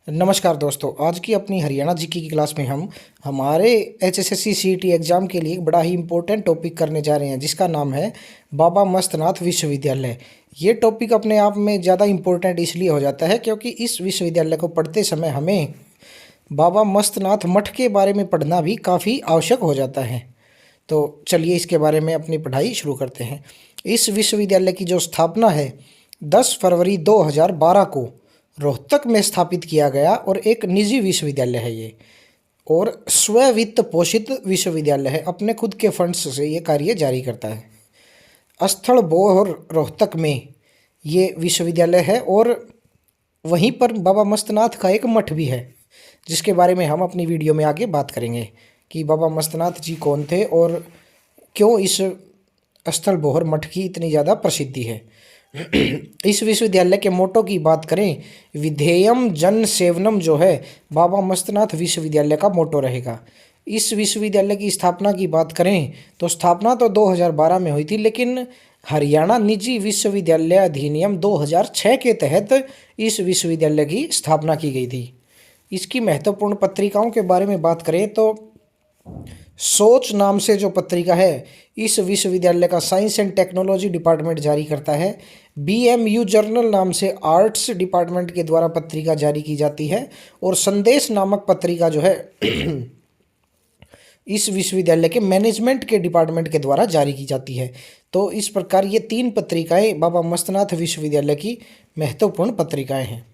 नमस्कार दोस्तों, आज की अपनी हरियाणा जीके की क्लास में हम हमारे एचएसएससी सीईटी एग्ज़ाम के लिए एक बड़ा ही इम्पोर्टेंट टॉपिक करने जा रहे हैं, जिसका नाम है बाबा मस्तनाथ विश्वविद्यालय। ये टॉपिक अपने आप में ज़्यादा इम्पोर्टेंट इसलिए हो जाता है क्योंकि इस विश्वविद्यालय को पढ़ते समय हमें बाबा मस्तनाथ मठ के बारे में पढ़ना भी काफ़ी आवश्यक हो जाता है। तो चलिए इसके बारे में अपनी पढ़ाई शुरू करते हैं। इस विश्वविद्यालय की जो स्थापना है 10 फरवरी 2012 को रोहतक में स्थापित किया गया और एक निजी विश्वविद्यालय है ये, और स्ववित्त पोषित विश्वविद्यालय है। अपने खुद के फंड्स से ये कार्य जारी करता है। स्थल बोहर रोहतक में ये विश्वविद्यालय है और वहीं पर बाबा मस्तनाथ का एक मठ भी है, जिसके बारे में हम अपनी वीडियो में आगे बात करेंगे कि बाबा मस्तनाथ जी कौन थे और क्यों इस स्थल बोहर मठ की इतनी ज़्यादा प्रसिद्धि है। इस विश्वविद्यालय के मोटो की बात करें, विधेयम जन सेवनम जो है बाबा मस्तनाथ विश्वविद्यालय का मोटो रहेगा। इस विश्वविद्यालय की स्थापना की बात करें तो स्थापना तो 2012 में हुई थी, लेकिन हरियाणा निजी विश्वविद्यालय अधिनियम 2006 के तहत इस विश्वविद्यालय की स्थापना की गई थी। इसकी महत्वपूर्ण पत्रिकाओं के बारे में बात करें तो सोच नाम से जो पत्रिका है इस विश्वविद्यालय का साइंस एंड टेक्नोलॉजी डिपार्टमेंट जारी करता है। बीएमयू जर्नल नाम से आर्ट्स डिपार्टमेंट के द्वारा पत्रिका जारी की जाती है, और संदेश नामक पत्रिका जो है इस विश्वविद्यालय के मैनेजमेंट के डिपार्टमेंट के द्वारा जारी की जाती है। तो इस प्रकार ये 3 पत्रिकाएं बाबा मस्तनाथ विश्वविद्यालय की महत्वपूर्ण पत्रिकाएं हैं।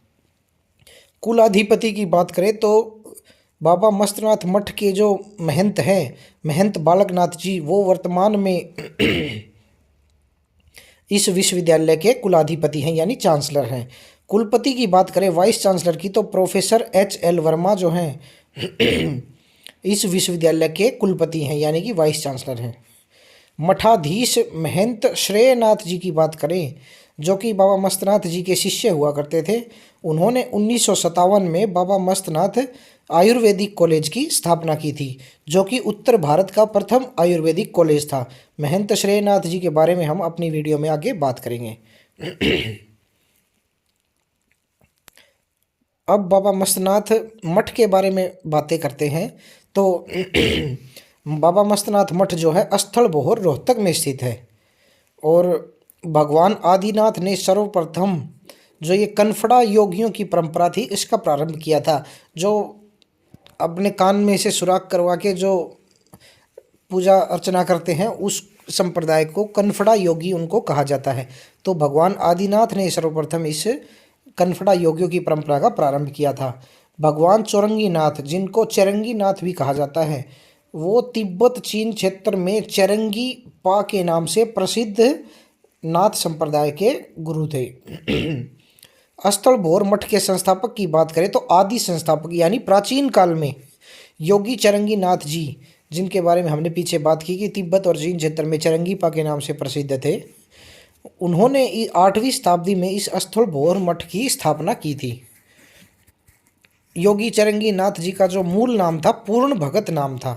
कुलाधिपति की बात करें तो बाबा मस्तनाथ मठ के जो महंत हैं, महंत बालकनाथ जी, वो वर्तमान में इस विश्वविद्यालय के कुलाधिपति हैं, यानी चांसलर हैं। कुलपति की बात करें, वाइस चांसलर की, तो प्रोफेसर एच.एल. वर्मा जो हैं इस विश्वविद्यालय के कुलपति हैं, यानी कि वाइस चांसलर हैं। मठाधीश महंत श्रेयनाथ जी की बात करें, जो कि बाबा मस्तनाथ जी के शिष्य हुआ करते थे, उन्होंने 1957 में बाबा मस्तनाथ आयुर्वेदिक कॉलेज की स्थापना की थी, जो कि उत्तर भारत का प्रथम आयुर्वेदिक कॉलेज था। महंत श्रेयनाथ जी के बारे में हम अपनी वीडियो में आगे बात करेंगे। अब बाबा मस्तनाथ मठ के बारे में बातें करते हैं तो बाबा मस्तनाथ मठ जो है स्थल बोहर रोहतक में स्थित है, और भगवान आदिनाथ ने सर्वप्रथम जो ये कनफड़ा योगियों की परंपरा थी इसका प्रारंभ किया था। जो अपने कान में से सुराख करवा के जो पूजा अर्चना करते हैं उस संप्रदाय को कनफड़ा योगी उनको कहा जाता है। तो भगवान आदिनाथ ने सर्वप्रथम इस कनफड़ा योगियों की परंपरा का प्रारंभ किया था। भगवान चौरंगीनाथ, जिनको चरंगीनाथ भी कहा जाता है, वो तिब्बत चीन क्षेत्र में चरंगी पा के नाम से प्रसिद्ध नाथ संप्रदाय के गुरु थे। स्थल बोहर मठ के संस्थापक की बात करें तो आदि संस्थापक यानी प्राचीन काल में योगी चरंगी नाथ जी, जिनके बारे में हमने पीछे बात की कि तिब्बत और चीन क्षेत्र में चरंगीपा के नाम से प्रसिद्ध थे, उन्होंने 8वीं शताब्दी में इस स्थल बोहर मठ की स्थापना की थी। योगी चरंगी नाथ जी का जो मूल नाम था पूर्ण भगत नाम था।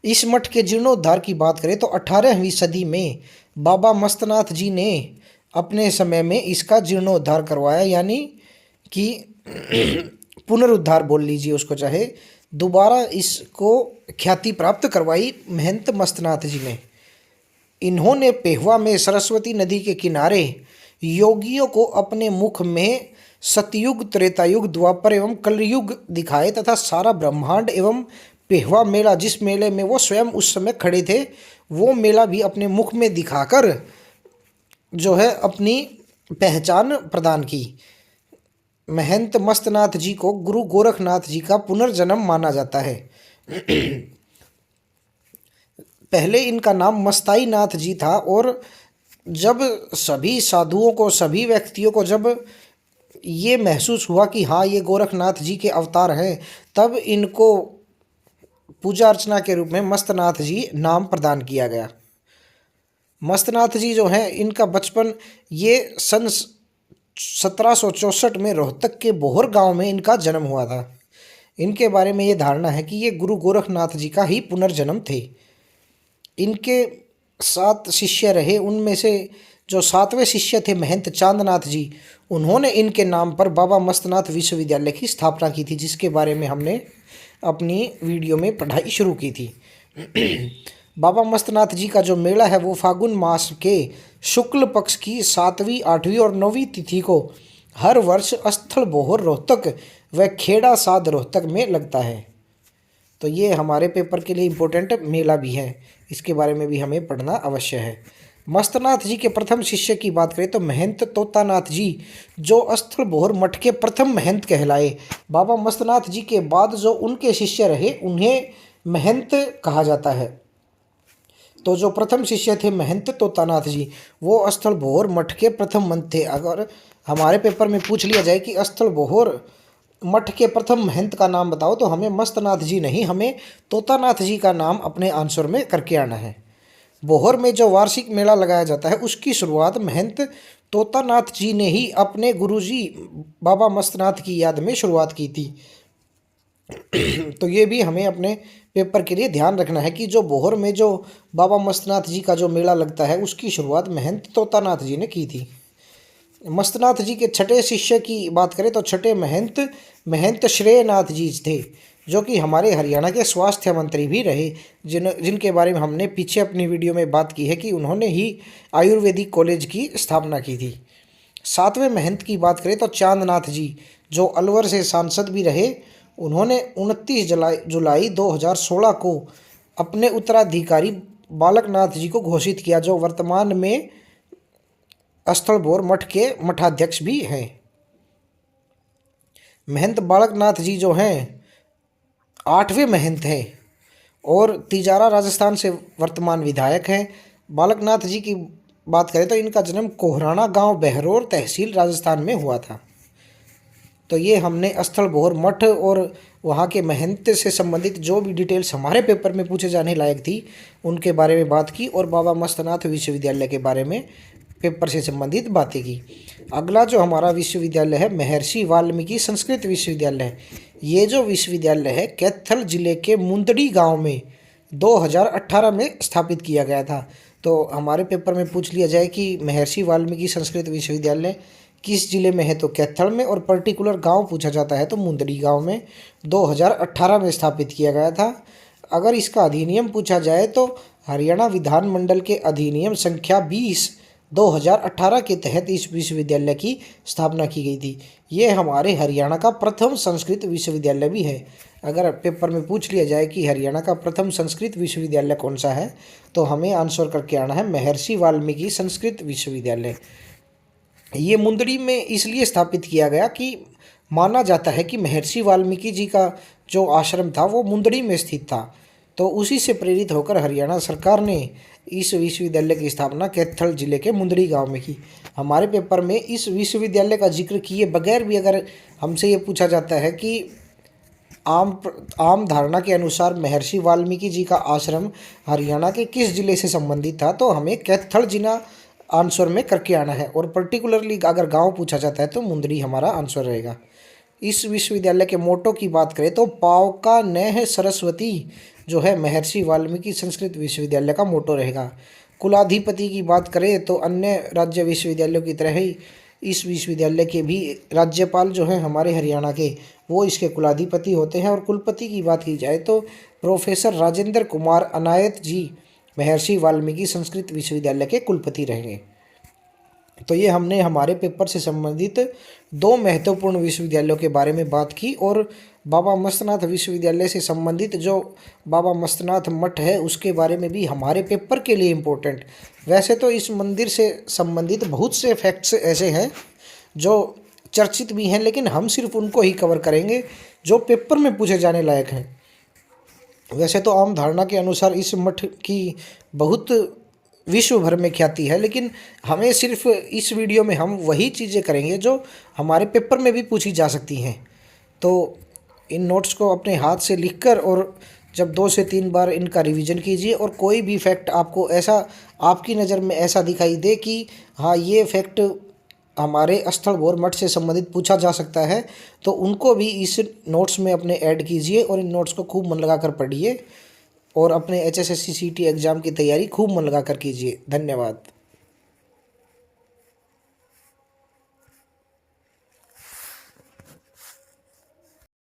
इस मठ के जीर्णोद्धार की बात करें तो 18वीं सदी में बाबा मस्तनाथ जी ने अपने समय में इसका जीर्णोद्धार करवाया, यानी कि पुनरुद्धार बोल लीजिए उसको, चाहे दोबारा इसको ख्याति प्राप्त करवाई महंत मस्तनाथ जी ने। इन्होंने पेहवा में सरस्वती नदी के किनारे योगियों को अपने मुख में सतयुग, त्रेतायुग, द्वापर एवं कलयुग दिखाए तथा सारा ब्रह्मांड एवं पेहवा मेला, जिस मेले में वो स्वयं उस समय खड़े थे, वो मेला भी अपने मुख में दिखाकर जो है अपनी पहचान प्रदान की। महंत मस्तनाथ जी को गुरु गोरखनाथ जी का पुनर्जन्म माना जाता है। पहले इनका नाम मस्ताई नाथ जी था, और जब सभी साधुओं को, सभी व्यक्तियों को जब ये महसूस हुआ कि हाँ ये गोरखनाथ जी के अवतार हैं, तब इनको पूजा अर्चना के रूप में मस्तनाथ जी नाम प्रदान किया गया। मस्तनाथ जी जो हैं इनका बचपन ये सन 1764 में रोहतक के बोहर गांव में इनका जन्म हुआ था। इनके बारे में ये धारणा है कि ये गुरु गोरखनाथ जी का ही पुनर्जन्म थे। इनके 7 शिष्य रहे, उनमें से जो 7वें शिष्य थे महंत चांदनाथ जी, उन्होंने इनके नाम पर बाबा मस्तनाथ विश्वविद्यालय की स्थापना की थी, जिसके बारे में हमने अपनी वीडियो में पढ़ाई शुरू की थी। बाबा मस्तनाथ जी का जो मेला है वो फागुन मास के शुक्ल पक्ष की 7वीं, 8वीं और 9वीं तिथि को हर वर्ष स्थल बोहर रोहतक व खेड़ा साध रोहतक में लगता है। तो ये हमारे पेपर के लिए इम्पोर्टेंट मेला भी है, इसके बारे में भी हमें पढ़ना अवश्य है। मस्तनाथ जी के प्रथम शिष्य की बात करें तो महंत तोतानाथ जी, जो स्थल बोहर मठ के प्रथम महंत कहलाए। बाबा मस्तनाथ जी के बाद जो उनके शिष्य रहे उन्हें महंत कहा जाता है। तो जो प्रथम शिष्य थे महंत तोतानाथ जी, वो स्थल बोहर मठ के प्रथम महंत थे। अगर हमारे पेपर में पूछ लिया जाए कि स्थल बोहर मठ के प्रथम महंत का नाम बताओ, तो हमें मस्तनाथ जी नहीं, हमें तोतानाथ जी का नाम अपने आंसर में करके आना है। बोहर में जो वार्षिक मेला लगाया जाता है उसकी शुरुआत महंत तोतानाथ जी ने ही अपने गुरुजी बाबा मस्तनाथ की याद में शुरुआत की थी। तो ये भी हमें अपने पेपर के लिए ध्यान रखना है कि जो बोहर में जो बाबा मस्तनाथ जी का जो मेला लगता है उसकी शुरुआत महंत तोतानाथ जी ने की थी। मस्तनाथ जी के छठे शिष्य की बात करें तो छठे महंत श्रेयनाथ जी थे, जो कि हमारे हरियाणा के स्वास्थ्य मंत्री भी रहे, जिनके बारे में हमने पीछे अपनी वीडियो में बात की है कि उन्होंने ही आयुर्वेदिक कॉलेज की स्थापना की थी। 7वें महंत की बात करें तो चांदनाथ जी, जो अलवर से सांसद भी रहे, उन्होंने 29 जुलाई 2016 को अपने उत्तराधिकारी बालकनाथ जी को घोषित किया, जो वर्तमान में स्थल बोहर मठ के मठाध्यक्ष भी हैं। महंत बालकनाथ जी जो हैं 8वें महंत हैं और तिजारा राजस्थान से वर्तमान विधायक हैं। बालकनाथ जी की बात करें तो इनका जन्म कोहराना गांव बहरोर तहसील राजस्थान में हुआ था। तो ये हमने स्थल बोहर मठ और वहाँ के महंत से संबंधित जो भी डिटेल्स हमारे पेपर में पूछे जाने लायक थी उनके बारे में बात की और बाबा मस्तनाथ विश्वविद्यालय के बारे में पेपर से संबंधित बातें की। अगला जो हमारा विश्वविद्यालय है महर्षि वाल्मीकि संस्कृत विश्वविद्यालय। ये जो विश्वविद्यालय है कैथल जिले के मुंदड़ी गांव में 2018 में स्थापित किया गया था। तो हमारे पेपर में पूछ लिया जाए कि महर्षि वाल्मीकि संस्कृत विश्वविद्यालय किस जिले में है, तो कैथल में, और पर्टिकुलर गांव पूछा जाता है तो मुंदड़ी गांव में 2018 में स्थापित किया गया था। अगर इसका अधिनियम पूछा जाए तो हरियाणा विधानमंडल के अधिनियम संख्या 20 2018 के तहत इस विश्वविद्यालय की स्थापना की गई थी। ये हमारे हरियाणा का प्रथम संस्कृत विश्वविद्यालय भी है। अगर पेपर में पूछ लिया जाए कि हरियाणा का प्रथम संस्कृत विश्वविद्यालय कौन सा है, तो हमें आंसर करके आना है महर्षि वाल्मीकि संस्कृत विश्वविद्यालय। ये मुंदड़ी में इसलिए स्थापित किया गया कि माना जाता है कि महर्षि वाल्मीकि जी का जो आश्रम था वो मुंदड़ी में स्थित था, तो उसी से प्रेरित होकर हरियाणा सरकार ने इस विश्वविद्यालय की स्थापना कैथल जिले के मुंदड़ी गांव में की। हमारे पेपर में इस विश्वविद्यालय का जिक्र किए बगैर भी अगर हमसे ये पूछा जाता है कि आम धारणा के अनुसार महर्षि वाल्मीकि जी का आश्रम हरियाणा के किस जिले से संबंधित था, तो हमें कैथल जिला आंसर में करके आना है, और पर्टिकुलरली अगर गांव पूछा जाता है तो मुंदड़ी हमारा आंसर रहेगा। इस विश्वविद्यालय के मोटो की बात करें तो पाव का नेह सरस्वती जो है महर्षि वाल्मीकि संस्कृत विश्वविद्यालय का मोटो रहेगा। कुलाधिपति की बात करें तो अन्य राज्य विश्वविद्यालयों की तरह ही इस विश्वविद्यालय के भी राज्यपाल जो हैं हमारे हरियाणा के, वो इसके कुलाधिपति होते हैं। और कुलपति की बात की जाए तो प्रोफेसर राजेंद्र कुमार अनायत जी महर्षि वाल्मीकि संस्कृत विश्वविद्यालय के कुलपति रहेंगे। तो ये हमने हमारे पेपर से संबंधित 2 महत्वपूर्ण विश्वविद्यालयों के बारे में बात की, और बाबा मस्तनाथ विश्वविद्यालय से संबंधित जो बाबा मस्तनाथ मठ है उसके बारे में भी हमारे पेपर के लिए इम्पोर्टेंट। वैसे तो इस मंदिर से संबंधित बहुत से फैक्ट्स ऐसे हैं जो चर्चित भी हैं, लेकिन हम सिर्फ उनको ही कवर करेंगे जो पेपर में पूछे जाने लायक हैं। वैसे तो आम धारणा के अनुसार इस मठ की बहुत विश्व भर में ख्याति है, लेकिन हमें सिर्फ इस वीडियो में हम वही चीज़ें करेंगे जो हमारे पेपर में भी पूछी जा सकती हैं। तो इन नोट्स को अपने हाथ से लिखकर और जब 2 से 3 बार इनका रिवीजन कीजिए, और कोई भी फैक्ट आपको ऐसा आपकी नज़र में ऐसा दिखाई दे कि हाँ ये फैक्ट हमारे स्थल बोहर मठ से संबंधित पूछा जा सकता है, तो उनको भी इस नोट्स में अपने ऐड कीजिए और इन नोट्स को खूब मन लगा कर पढ़िए और अपने HSSC CT एग्ज़ाम की तैयारी खूब मन लगा कर कीजिए। धन्यवाद।